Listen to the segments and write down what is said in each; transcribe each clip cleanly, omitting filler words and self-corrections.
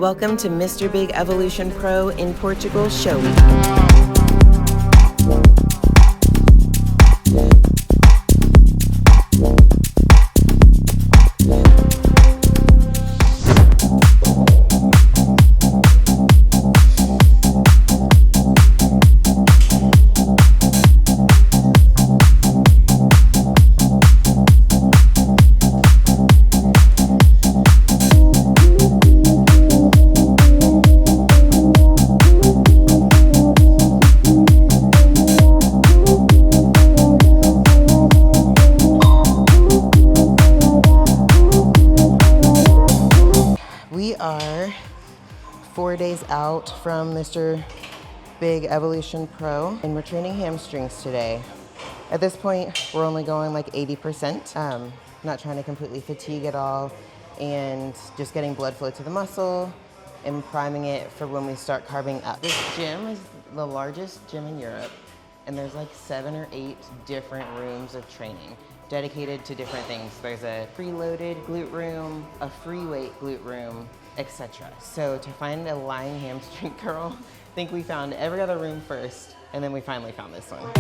Welcome to Mr. Big Evolution Pro in Portugal Show Week. We are 4 days out from Mr. Big Evolution Pro, and we're training hamstrings today. At this point, we're only going like 80%, not trying to completely fatigue at all, and just getting blood flow to the muscle and priming it for when we start carving up. This gym is the largest gym in Europe, and there's like 7 or 8 different rooms of training dedicated to different things. There's a preloaded glute room, a free weight glute room, etc. So to find a lying hamstring curl, I think we found every other room first, and then we finally found this one.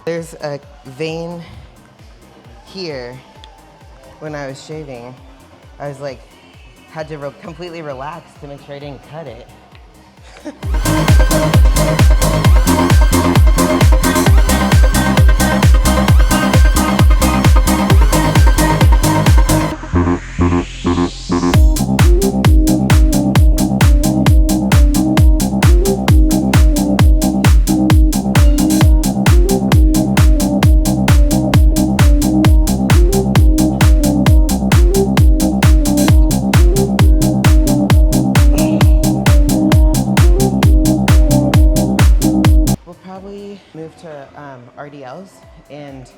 There's a vein here. When I was shaving, I was like, had to completely relax to make sure I didn't cut it. Move to RDLs, and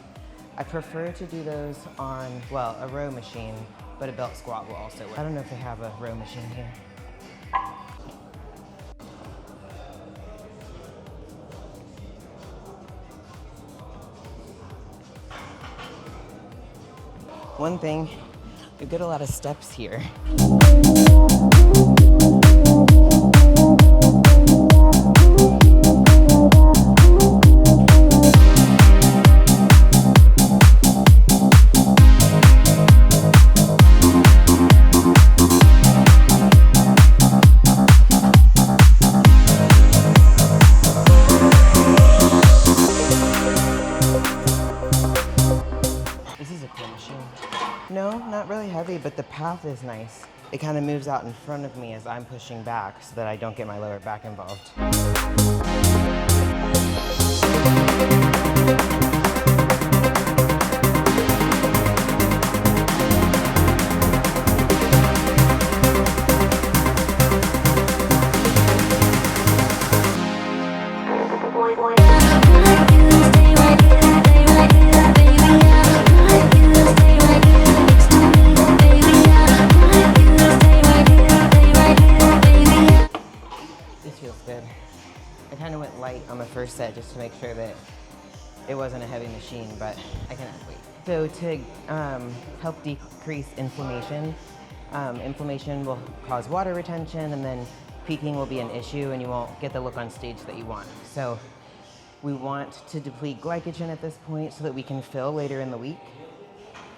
I prefer to do those on, well, a row machine, but a belt squat will also work. I don't know if they have a row machine here. One thing, you get a lot of steps here. No, not really heavy, but the path is nice. It kind of moves out in front of me as I'm pushing back so that I don't get my lower back involved. I kind of went light on the first set just to make sure that it wasn't a heavy machine, but I can add weight. So to help decrease inflammation, inflammation will cause water retention, and then peaking will be an issue and you won't get the look on stage that you want. So we want to deplete glycogen at this point so that we can fill later in the week.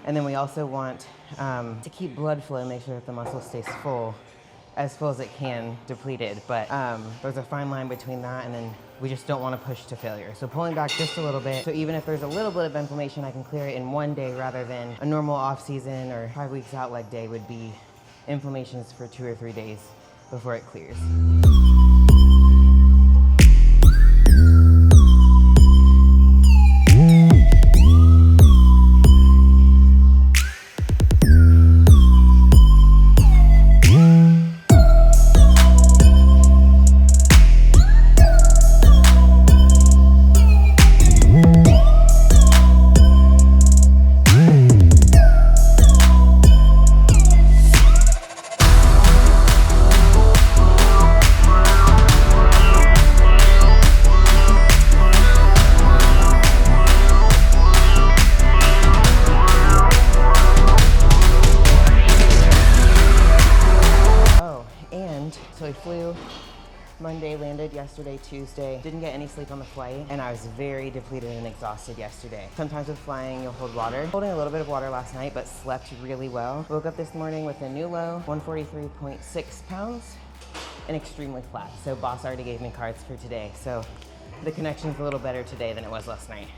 And then we also want to keep blood flow and make sure that the muscle stays full as it can, depleted. But there's a fine line between that, and then we just don't want to push to failure. So pulling back just a little bit. So even if there's a little bit of inflammation, I can clear it in one day rather than a normal off season or 5 weeks out leg day would be inflammations for 2 or 3 days before it clears. flew Monday, landed yesterday, Tuesday. Didn't get any sleep on the flight, and I was very depleted and exhausted yesterday. Sometimes with flying, you'll hold water. Holding a little bit of water last night, but slept really well. Woke up this morning with a new low, 143.6 pounds, and extremely flat. So boss already gave me cards for today. So the connection's a little better today than it was last night.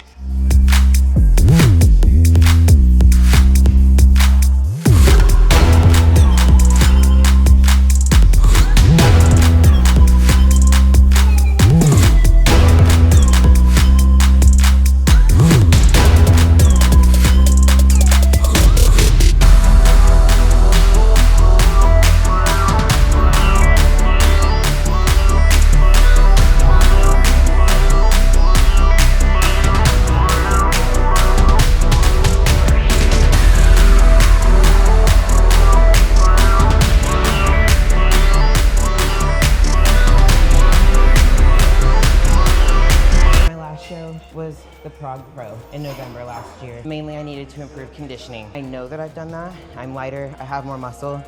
Was the Prague Pro in November last year. Mainly I needed to improve conditioning. I know that I've done that. I'm lighter, I have more muscle,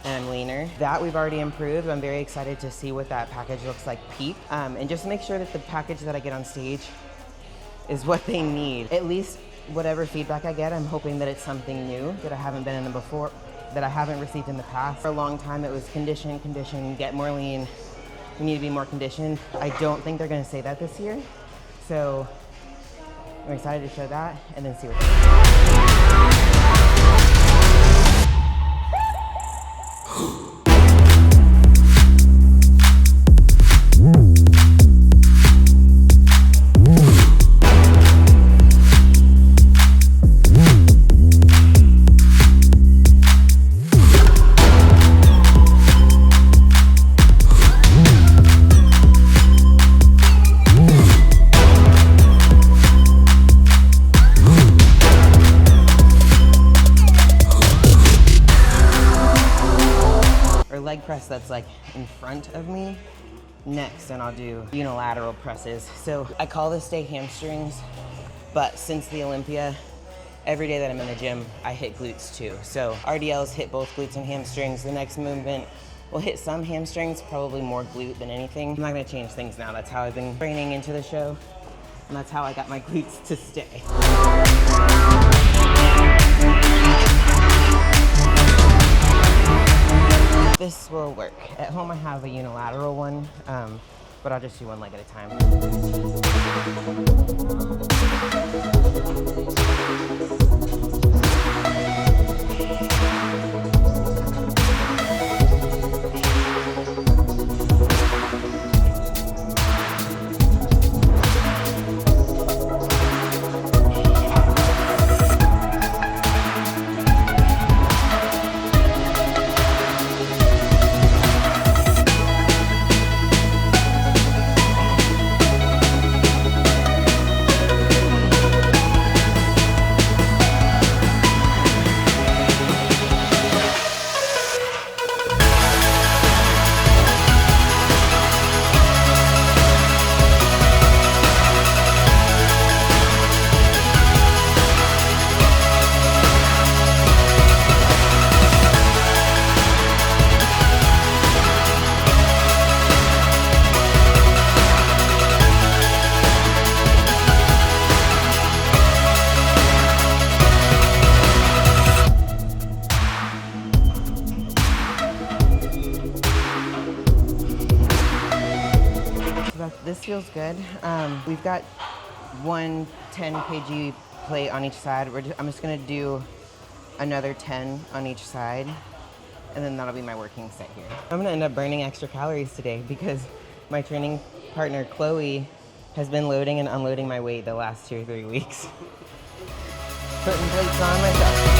and I'm leaner. That we've already improved. I'm very excited to see what that package looks like peak. And just make sure that the package that I get on stage is what they need. At least whatever feedback I get, I'm hoping that it's something new that I haven't been in before, that I haven't received in the past. For a long time it was condition, get more lean, you need to be more conditioned. I don't think they're gonna say that this year. So I'm excited to show that and then see what leg press that's like in front of me next, and I'll do unilateral presses. So I call this day hamstrings, but since the Olympia, every day that I'm in the gym, I hit glutes too. So RDLs hit both glutes and hamstrings. The next movement will hit some hamstrings, probably more glute than anything. I'm not gonna change things now. That's how I've been training into the show, and that's how I got my glutes to stay. This will work. At home I have a unilateral one, but I'll just do one leg at a time. This feels good. We've got one 10 kg plate on each side. I'm just gonna do another 10 on each side, and then that'll be my working set here. I'm gonna end up burning extra calories today because my training partner, Chloe, has been loading and unloading my weight the last 2 or 3 weeks. Putting plates on myself.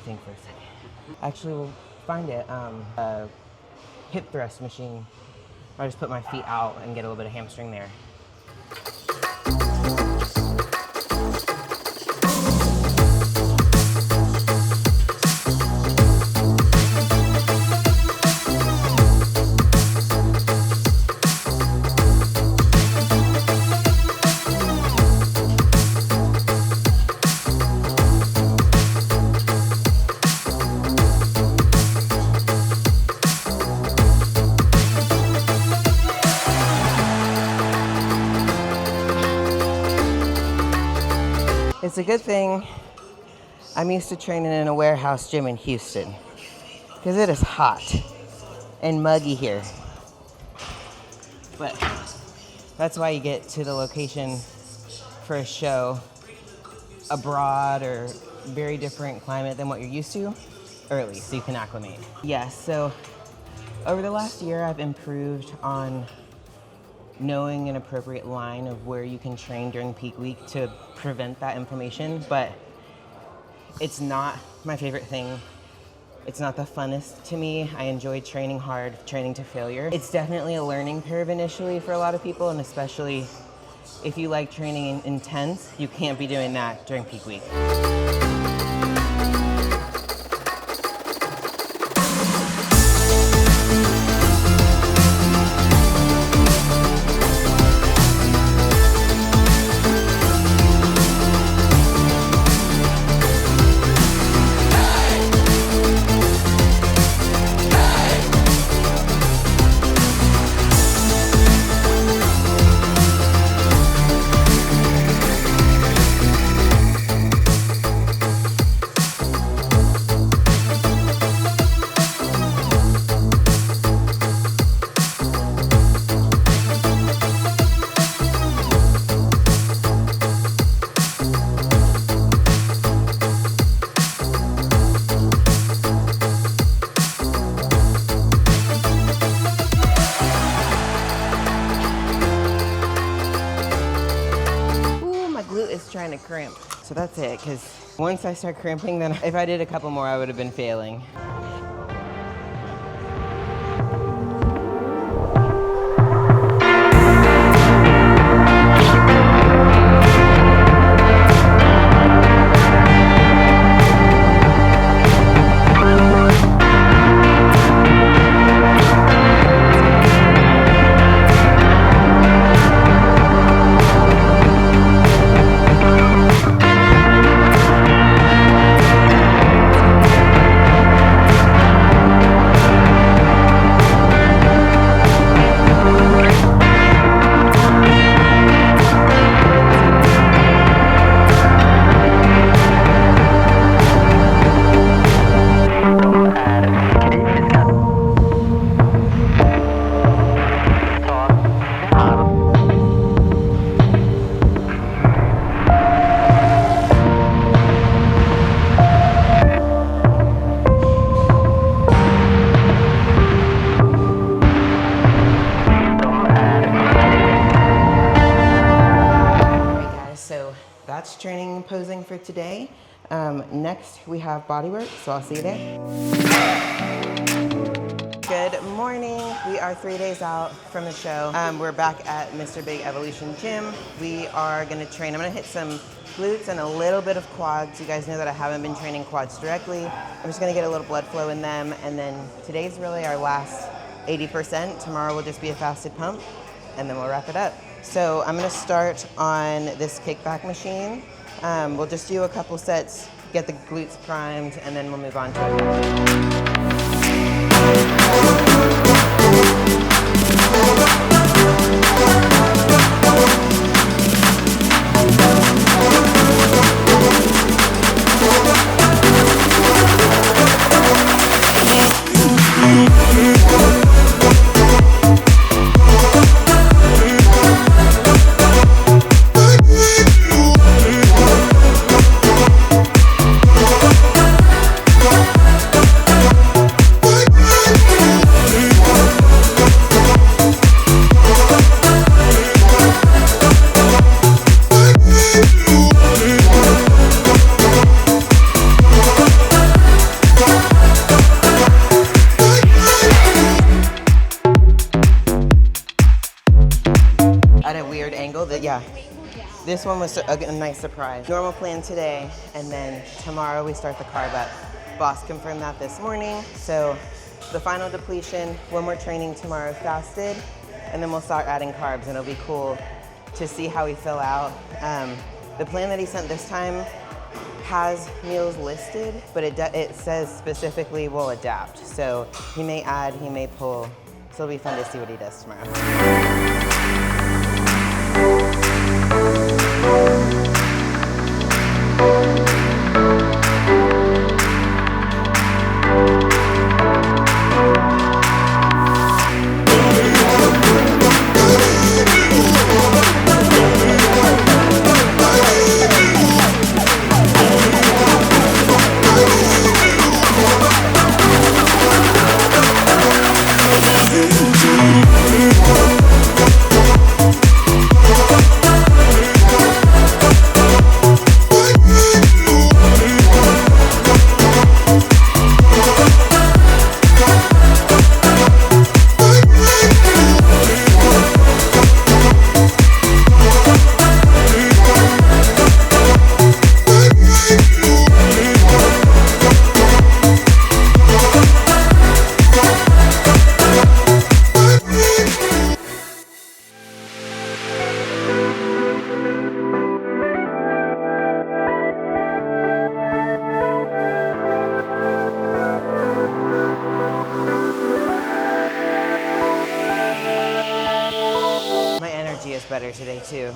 think for a second. Actually, we'll find it. A hip thrust machine. I just put my feet out and get a little bit of hamstring there. It's a good thing I'm used to training in a warehouse gym in Houston because it is hot and muggy here. But that's why you get to the location for a show abroad or very different climate than what you're used to early so you can acclimate. Yes, so over the last year I've improved on knowing an appropriate line of where you can train during peak week to prevent that inflammation, but it's not my favorite thing. It's not the funnest to me. I enjoy training hard, training to failure. It's definitely a learning curve initially for a lot of people, and especially if you like training intense, you can't be doing that during peak week. Trying to cramp. So that's it, because once I start cramping, then if I did a couple more, I would have been failing. That's training and posing for today. Next we have bodywork, so I'll see you there. Good morning. We are 3 days out from the show. We're back at Mr. Big Evolution Gym. We are gonna train, I'm gonna hit some glutes and a little bit of quads. You guys know that I haven't been training quads directly. I'm just gonna get a little blood flow in them, and then today's really our last 80%. Tomorrow will just be a fasted pump, and then we'll wrap it up. So I'm gonna start on this kickback machine. We'll just do a couple sets, get the glutes primed, and then we'll move on to it. This one was a nice surprise. Normal plan today, and then tomorrow we start the carb up. Boss confirmed that this morning. So the final depletion when we're training tomorrow fasted, and then we'll start adding carbs, and it'll be cool to see how we fill out. The plan that he sent this time has meals listed, but it says specifically we'll adapt. So he may add, he may pull. So it'll be fun to see what he does tomorrow. Is better today too.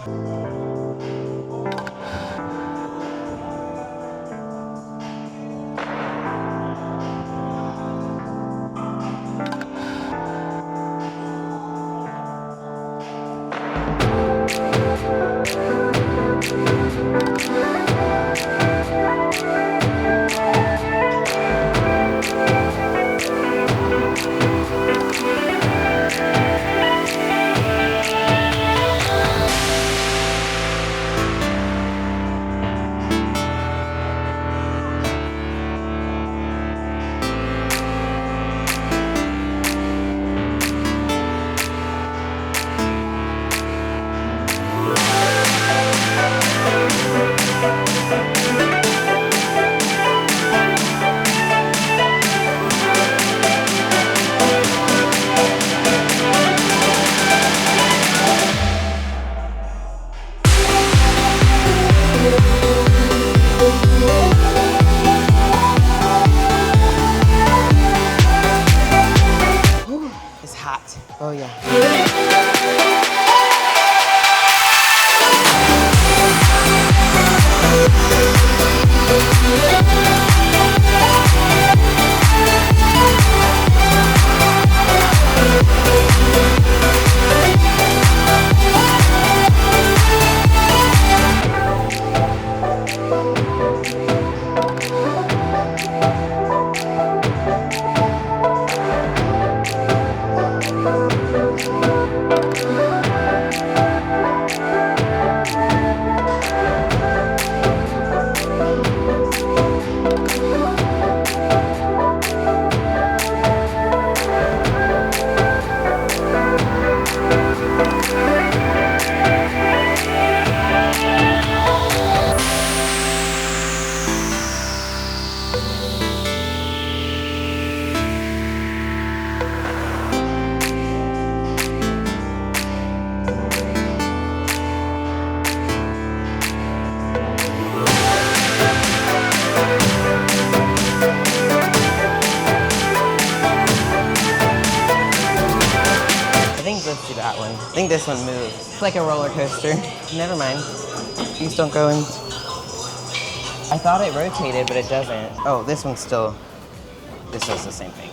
Oh yeah. Let's do that one. I think this one moves. It's like a roller coaster. Never mind. These don't go in. I thought it rotated, but it doesn't. Oh, this one's still, this does the same thing.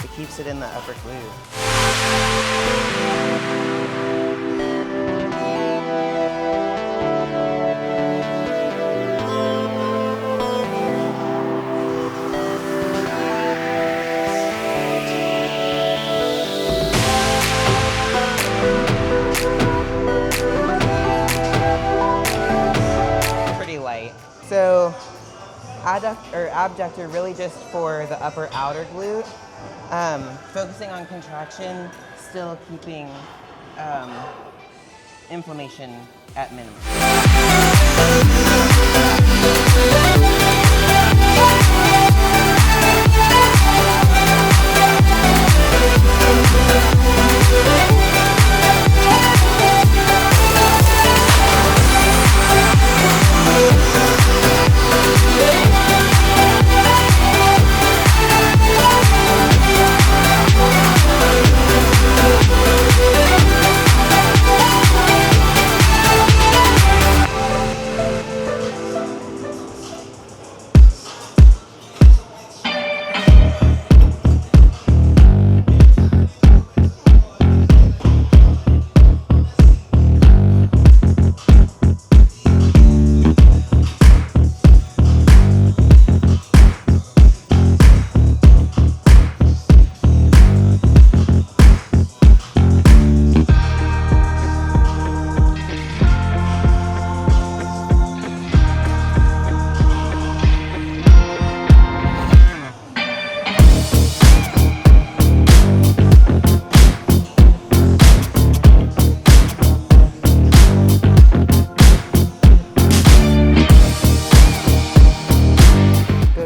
It keeps it in the upper glute. abductor really just for the upper outer glute. Focusing on contraction, still keeping inflammation at minimum.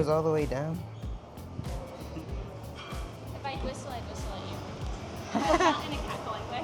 All the way down. If I whistle, I'd whistle at you. Not in a cackling way.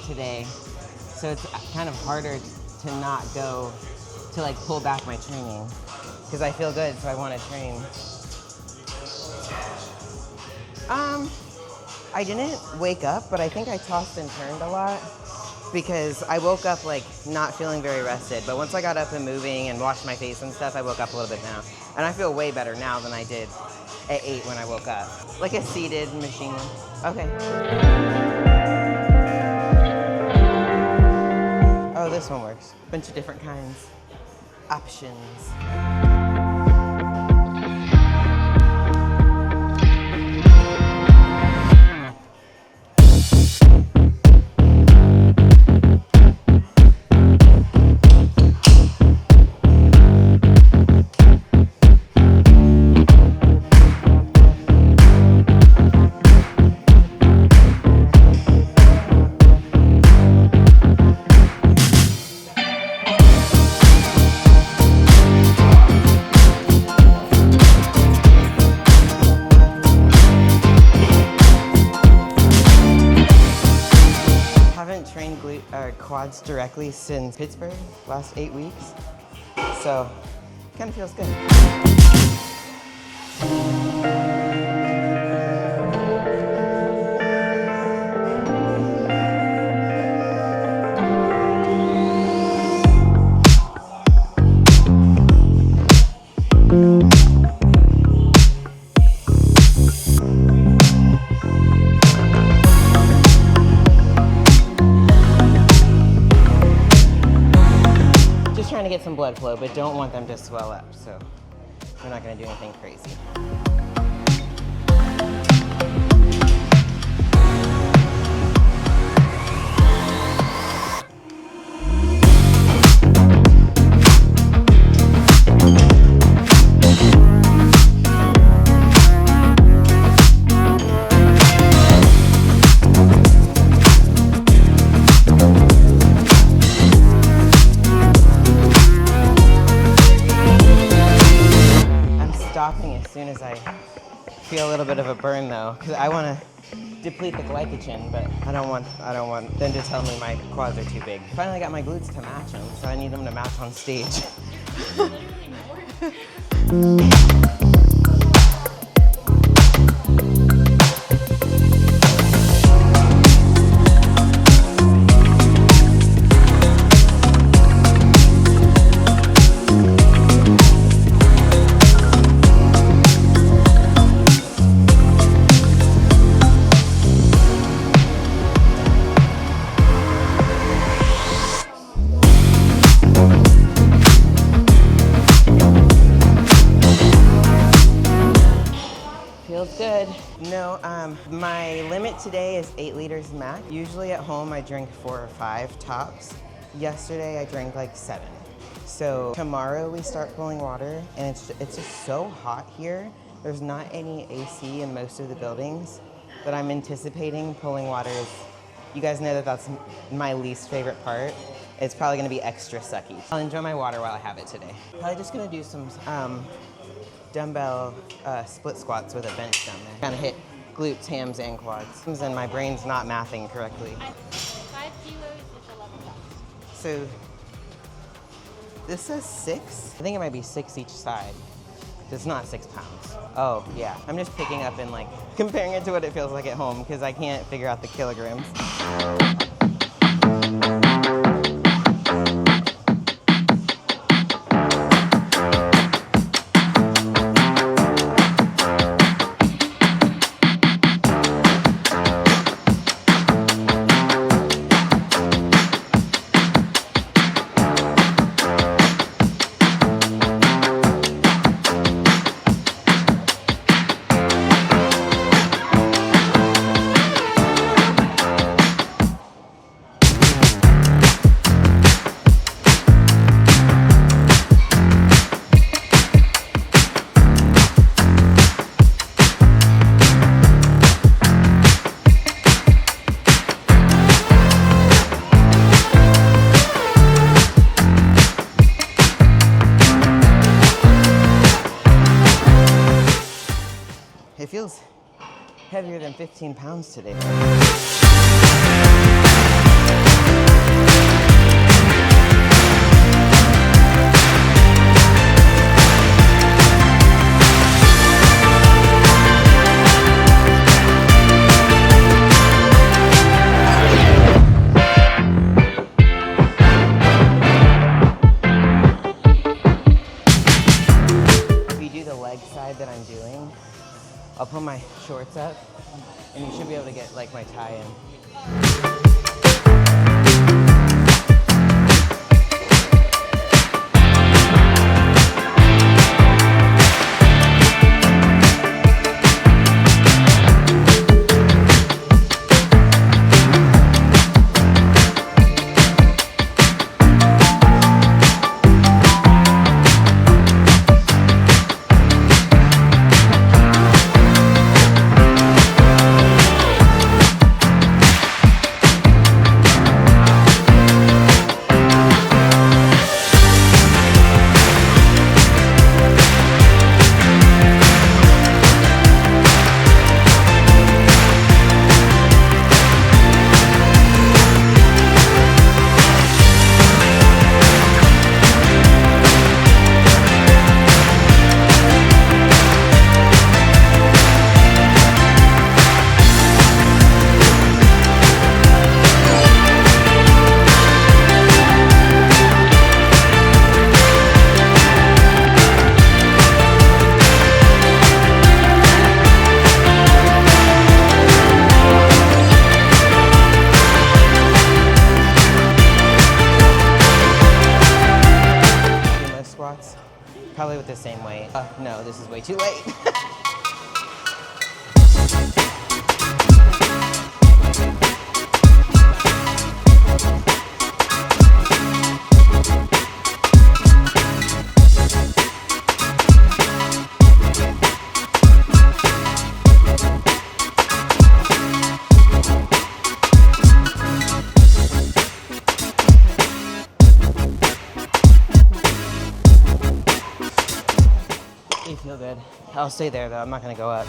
Today, so it's kind of harder to not go to like pull back my training because I feel good, so I want to train. I didn't wake up, but I think I tossed and turned a lot because I woke up like not feeling very rested, but once I got up and moving and washed my face and stuff, I woke up a little bit now, and I feel way better now than I did at 8 when I woke up. Like a seated machine. Okay. Oh, this one works. Bunch of different kinds. Options. Quads directly since Pittsburgh, last 8 weeks. So, kind of feels good. To get some blood flow, but don't want them to swell up, so we're not going to do anything crazy. As soon as I feel a little bit of a burn though, because I want to deplete the glycogen, but I don't want them to tell me my quads are too big. Finally got my glutes to match them, so I need them to match on stage. feels good. No, my limit today is 8 liters max. Usually at home I drink 4 or 5 tops. Yesterday I drank like 7. So tomorrow we start pulling water, and it's just so hot here. There's not any AC in most of the buildings, but I'm anticipating pulling water is, you guys know that that's my least favorite part. It's probably gonna be extra sucky. I'll enjoy my water while I have it today. Probably just gonna do some dumbbell split squats with a bench down there. Kind of hit glutes, hams, and quads. And my brain's not mathing correctly. 5 kilos is 11 pounds. So this says 6. I think it might be 6 each side. It's not 6 pounds. Oh yeah, I'm just picking up and like comparing it to what it feels like at home because I can't figure out the kilograms. It feels heavier than 15 pounds today. If you do the leg side that I'm doing, I'll put my shorts up, and you should be able to get like my tie in. Probably with the same weight. No, this is way too late. You feel good. I'll stay there though, I'm not gonna go up.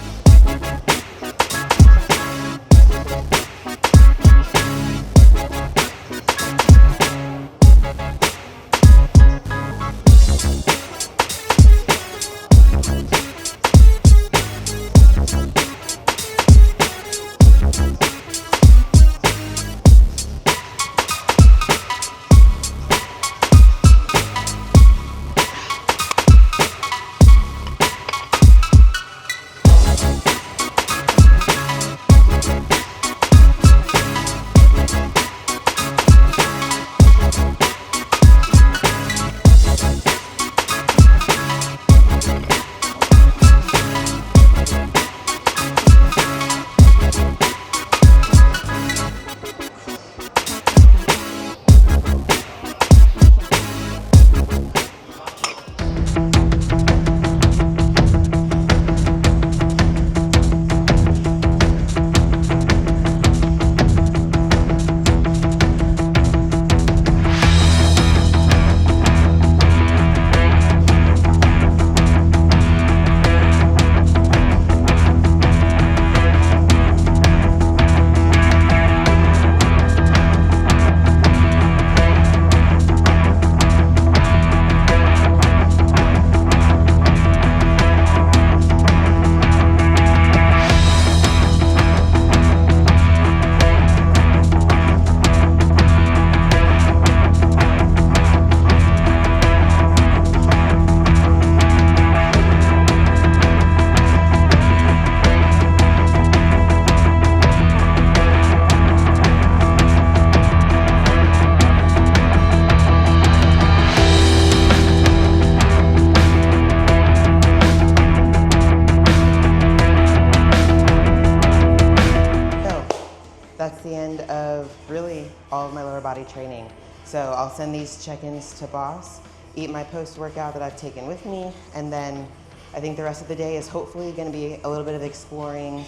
body training. So I'll send these check-ins to boss, eat my post-workout that I've taken with me, and then I think the rest of the day is hopefully gonna be a little bit of exploring,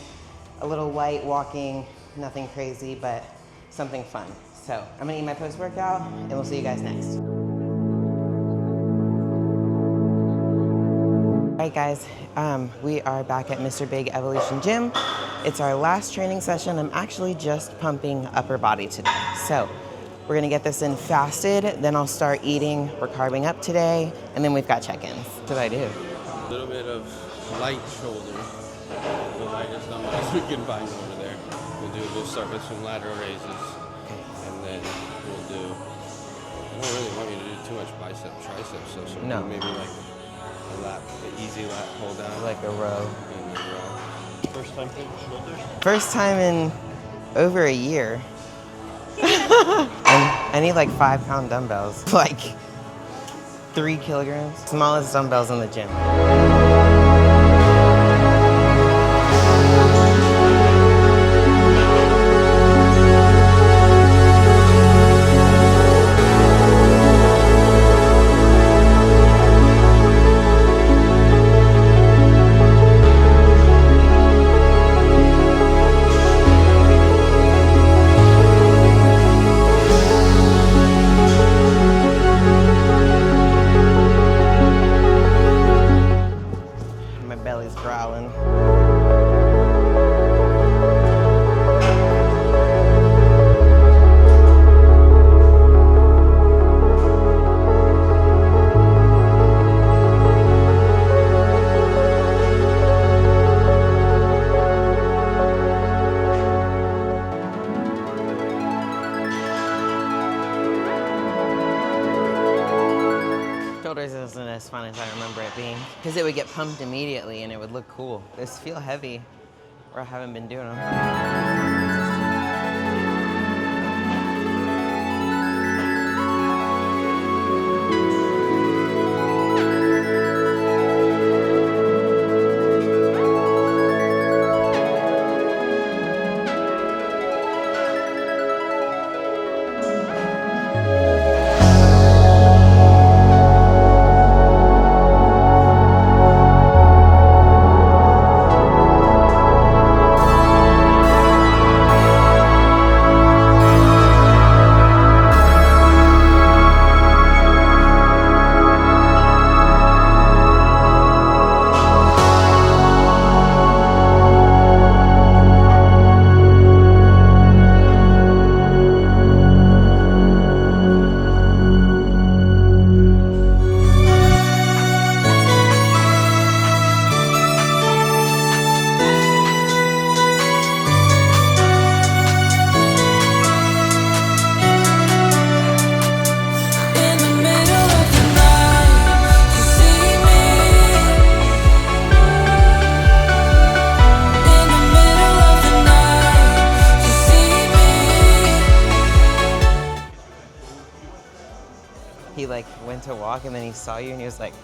a little light walking, nothing crazy, but something fun. So I'm gonna eat my post-workout, and we'll see you guys next. All right, guys, we are back at Mr. Big Evolution Gym. It's our last training session. I'm actually just pumping upper body today. So we're gonna get this in fasted, then I'll start eating. We're carbing up today, and then we've got check-ins. What did I do? A little bit of light shoulder, the lightest dumbbells we can find over there. We'll start with some lateral raises, and then we'll do, I don't really want you to do too much bicep, triceps, so No. maybe like a lap, an easy lap pull down. Like a row. And a row. First time doing shoulders? First time in over a year. And I need like 5-pound dumbbells, like 3 kilograms. Smallest dumbbells in the gym. Shoulders isn't as fun as I remember it being, because it would get pumped immediately and it would look cool. Those feel heavy, or I haven't been doing them. He like went to walk and then he saw you and he was like,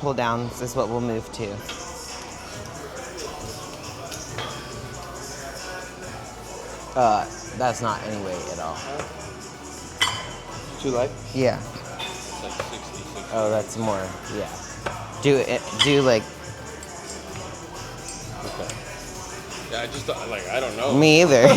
pull downs is what we'll move to. That's not any weight at all. Too light? Yeah. It's like 60. Oh, that's more. Yeah. Do like. Okay. Yeah, I just like, I don't know. Me either.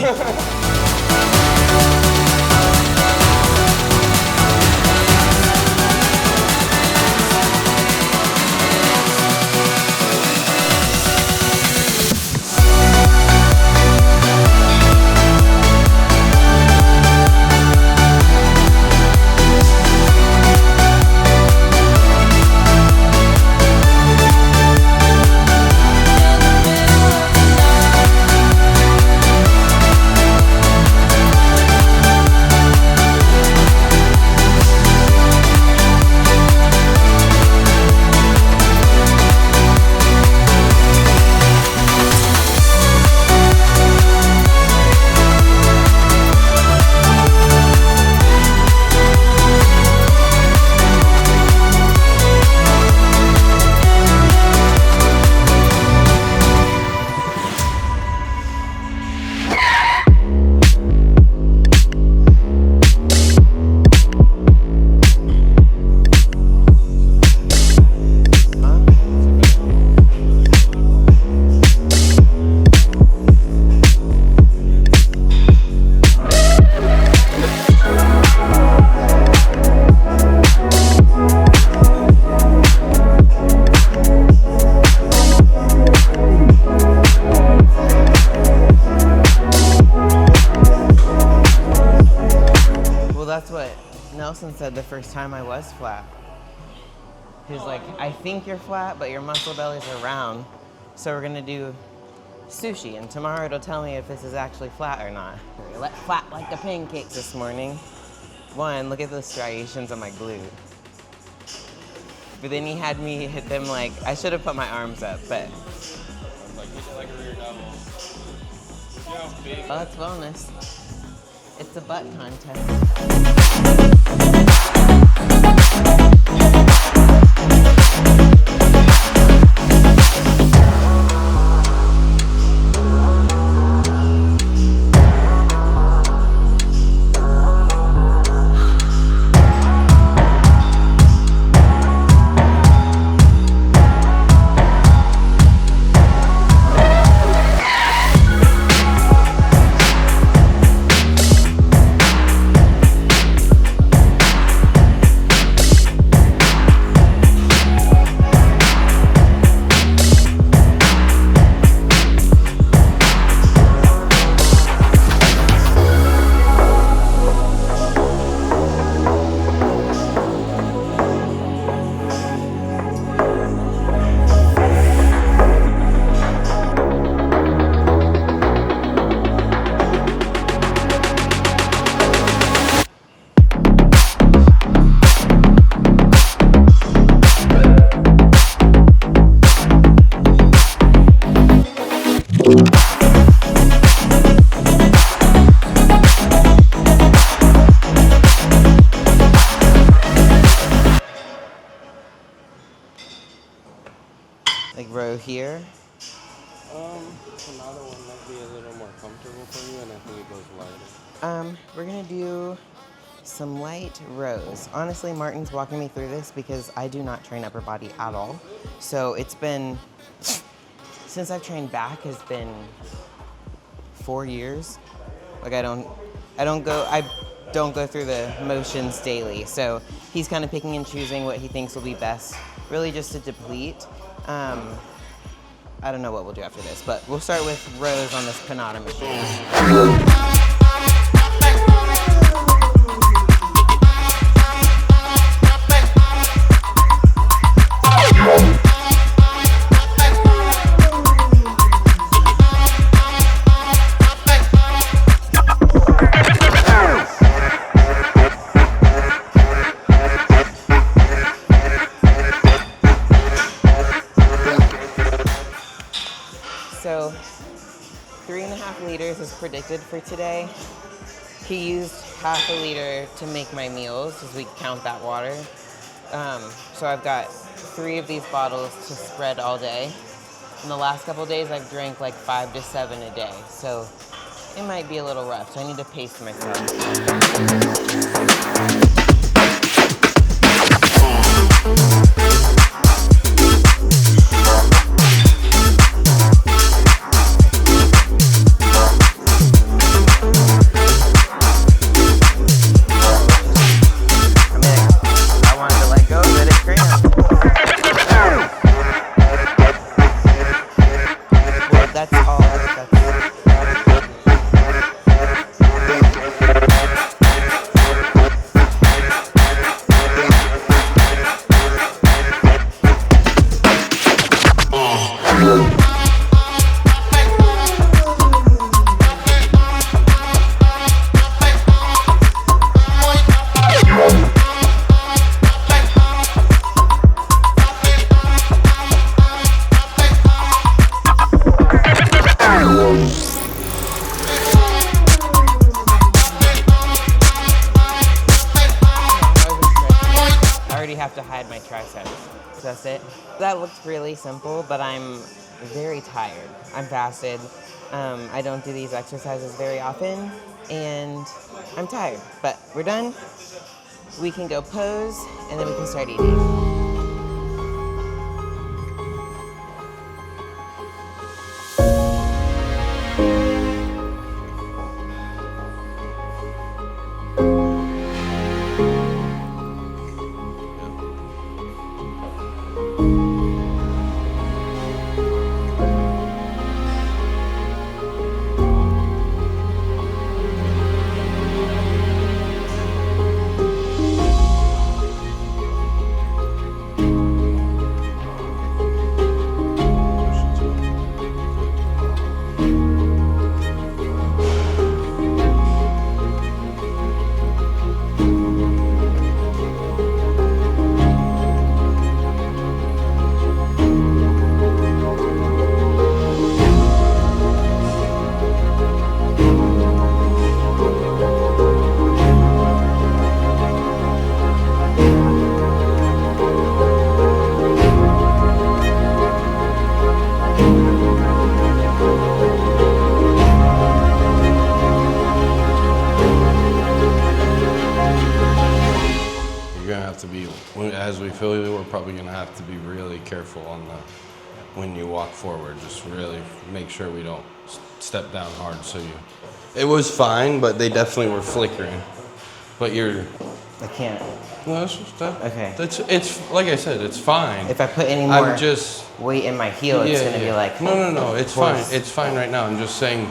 That's what Nelson said the first time I was flat. He was like, I think you're flat, but your muscle bellies are round. So we're gonna do sushi, and tomorrow it'll tell me if this is actually flat or not. Flat like the pancakes this morning. One, look at the striations on my glute. But then he had me hit them like, I should have put my arms up, but. I'm like, hit it like a rear double. See how big? Oh, it's wellness. It's a butt contest. Like row here. Another one might be a little more comfortable for you, and I think it goes lighter. We're gonna do some light rows. Honestly, Martin's walking me through this because I do not train upper body at all. So it's been, since I've trained back has been 4 years. Like I don't go through the motions daily. So he's kind of picking and choosing what he thinks will be best, really just to deplete. I don't know what we'll do after this, but we'll start with rows on this Panada machine. So 3.5 liters is predicted for today. He used half a liter to make my meals, as we count that water. So I've got 3 of these bottles to spread all day. In the last couple of days, I've drank like 5 to 7 a day. So it might be a little rough. So I need to pace myself. Have to hide my triceps. So that's it. That looks really simple, but I'm very tired. I'm fasted. I don't do these exercises very often, and I'm tired. But we're done. We can go pose, and then we can start eating. As we feel you, we're probably going to have to be really careful on when you walk forward. Just really make sure we don't step down hard. It was fine, but they definitely were flickering. But I can't. No, it's just that. Okay. It's like I said, it's fine. If I put any more weight in my heel, it's going to be like. No, it's fine. It's fine right now. I'm just saying.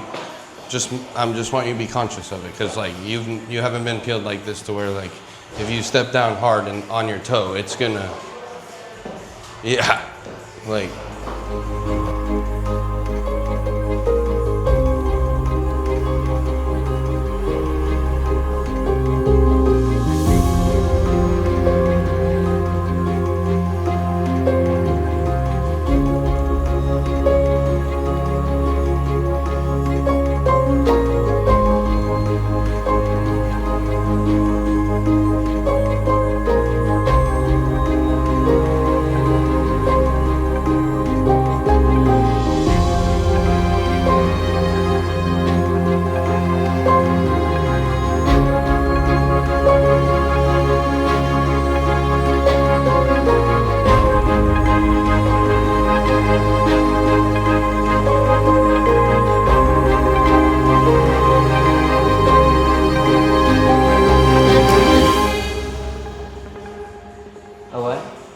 I'm just want you to be conscious of it, because like you haven't been peeled like this to where like. If you step down hard and on your toe, it's gonna, like.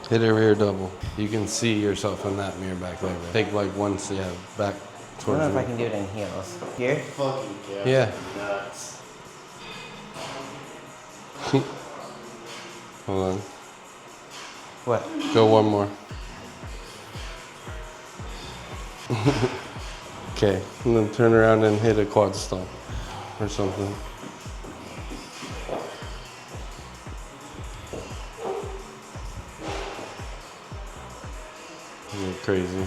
Hit a rear double. You can see yourself in that mirror back leg. Take like one step back towards I don't know if I can do it in heels. Here? Fucking yeah. Nuts. Hold on. What? Go one more. Okay, and then turn around and hit a quad stomp or something. You're crazy.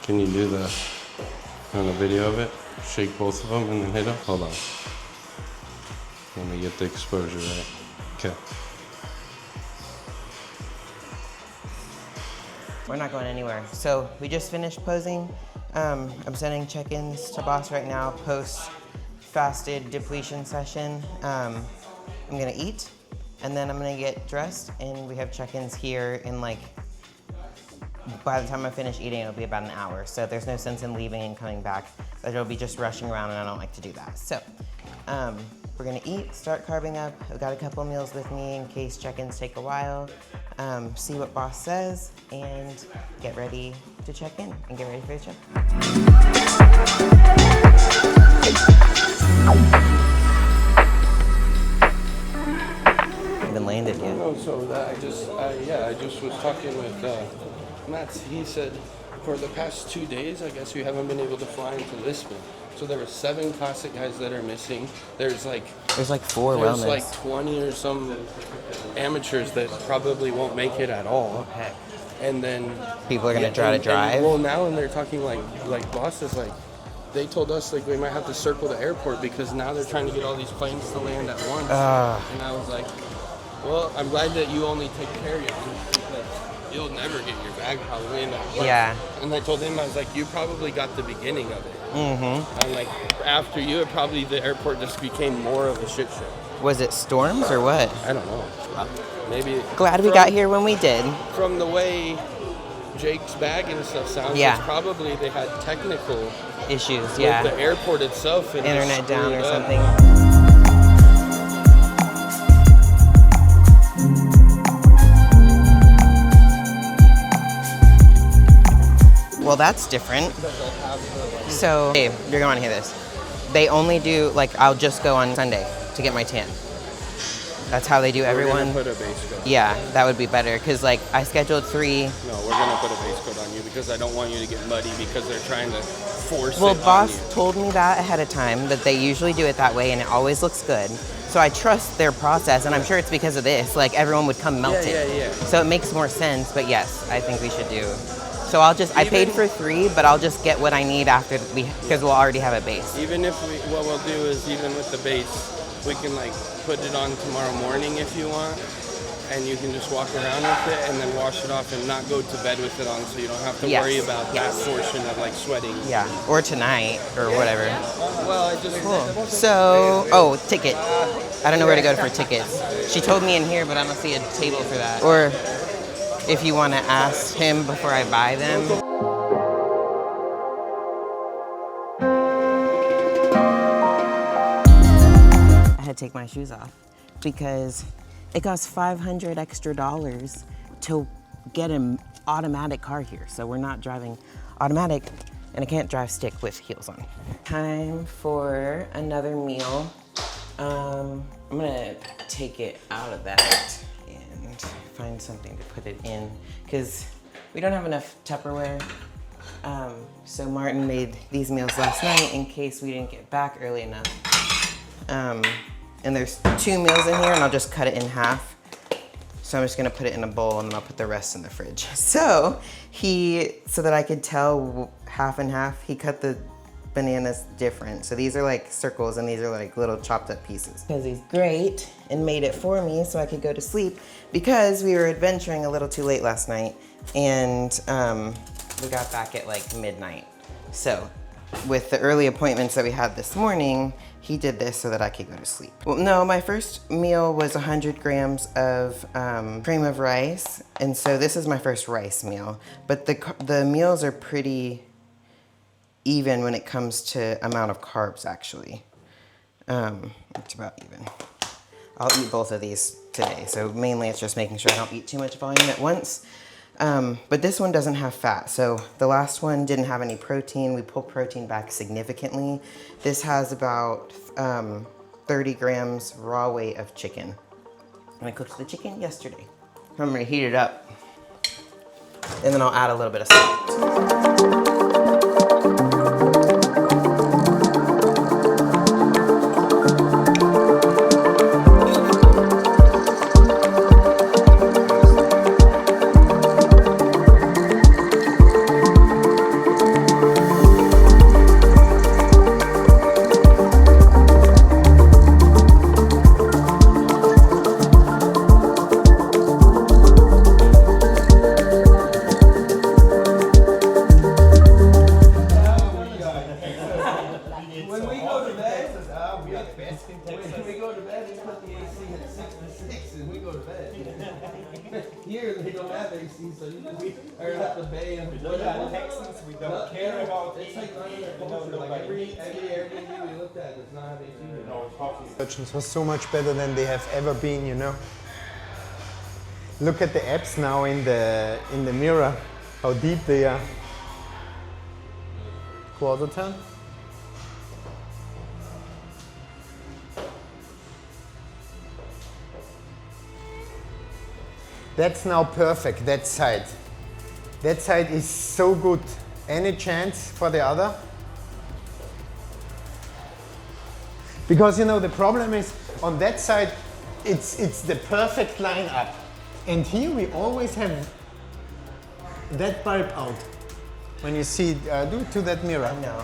Can you do the on a video of it? Shake both of them and then hit them? Hold on. Let me get the exposure right. Okay. We're not going anywhere. So we just finished posing. I'm sending check-ins to boss right now, post fasted depletion session. I'm gonna eat, and then I'm gonna get dressed, and we have check-ins here in like, by the time I finish eating, it'll be about an hour. So there's no sense in leaving and coming back. But it'll be just rushing around, and I don't like to do that. So we're gonna eat, start carbing up. I've got a couple meals with me in case check-ins take a while. See what boss says, and get ready to check in and get ready for the show. Haven't landed yet. Oh, so that I just was talking with Matt. He said for the past 2 days, I guess you haven't been able to fly into Lisbon. So there were 7 classic guys that are missing. There's like 4 There's wellness. like 20 or some amateurs that probably won't make it at all. Heck. And then People are gonna try to drive. Well, now and they're talking like bosses like. They told us like we might have to circle the airport because now they're trying to get all these planes to land at once. And I was like, well, I'm glad that you only take carry-on because you'll never get your bag probably in that plane. Yeah. And I told him, I was like, you probably got the beginning of it. Mm-hmm. And like after you, it probably the airport just became more of a shit show. Was it storms or what? I don't know. Maybe. Glad we got here when we did. From the way Jake's bag and stuff sounds, Yeah. it's probably they had technical Issues, yeah. with the airport itself. And Internet down or screwed up. something. Well, that's different. So, hey, you're going to hear this. They only do, like, I'll just go on Sunday to get my tan. That's how they do everyone. We're gonna put a base coat. Yeah, that would be better, because, like, I scheduled 3. No, we're gonna put a base coat on you because I don't want you to get muddy because they're trying to force Well, it boss on you. told me that ahead of time, that they usually do it that way, and it always looks good. So I trust their process, and I'm sure it's because of this. Like, everyone would come melt it. Yeah. So it makes more sense, but yes, I think we should do. So I paid for 3, but I'll just get what I need after because we'll already have a base. Even if what we'll do is even with the base, we can like put it on tomorrow morning if you want, and you can just walk around with it and then wash it off and not go to bed with it on, so you don't have to worry about that portion of like sweating. Yeah, or tonight, or whatever. Well, I just So, ticket. I don't know where to go for tickets. She told me in here, but I don't see a table for that. Or if you want to ask him before I buy them. I had to take my shoes off because it costs $500 extra to get an automatic car here. So we're not driving automatic, and I can't drive stick with heels on. Time for another meal. I'm gonna take it out of that and find something to put it in because we don't have enough Tupperware. So Martin made these meals last night in case we didn't get back early enough. And there's 2 meals in here, and I'll just cut it in half. So I'm just gonna put it in a bowl, and then I'll put the rest in the fridge. So that I could tell half and half, he cut the bananas different. So these are like circles, and these are like little chopped up pieces. Because he's great and made it for me so I could go to sleep because we were adventuring a little too late last night, and we got back at like midnight. So with the early appointments that we had this morning, he did this so that I could go to sleep. Well, no, my first meal was 100 grams of cream of rice, and so this is my first rice meal. But the meals are pretty even when it comes to amount of carbs, actually. It's about even. I'll eat both of these today, so mainly it's just making sure I don't eat too much volume at once. But this one doesn't have fat. So the last one didn't have any protein. We pulled protein back significantly. This has about 30 grams raw weight of chicken. And I cooked the chicken yesterday. I'm gonna heat it up, and then I'll add a little bit of salt. Texas, we are the best in Texas. When we go to bed, we put the AC at 6 to 6 and we go to bed. Here they don't have AC, so we are at the bay and we Look at Texans, we don't care about it's like running a culture. Like every Airbnb we looked at does not have AC. no coffee. Surgeons was so much better than they have ever been, you know. Look at the abs now in the mirror, how deep they are. Quarter turn. That's now perfect, that side. That side is so good. Any chance for the other? Because you know the problem is on that side it's the perfect line up. And here we always have that bulb out. When you see, do it to that mirror. No.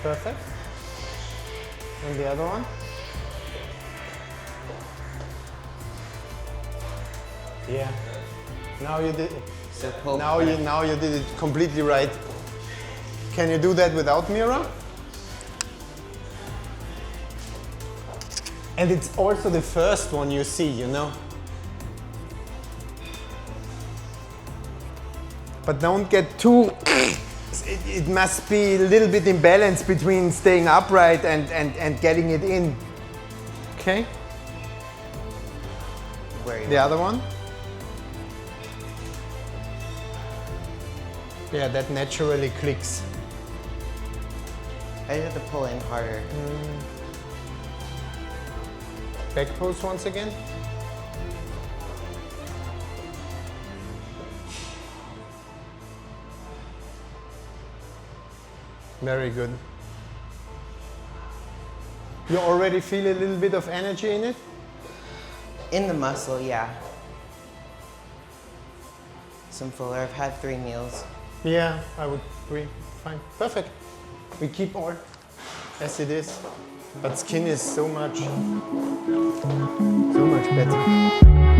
Perfect. And the other one? Yeah. Now you did. So pull Now you did it completely right. Can you do that without mirror? And it's also the first one you see, you know. But don't get too. It must be a little bit in balance between staying upright and getting it in. Okay? Where you The other one? Yeah, that naturally clicks. I have to pull in harder. Back pose once again. Very good. You already feel a little bit of energy in it? In the muscle, yeah. Some fuller. I've had 3 meals. Yeah, I would agree. Fine. Perfect. We keep all as it is. But skin is so much better.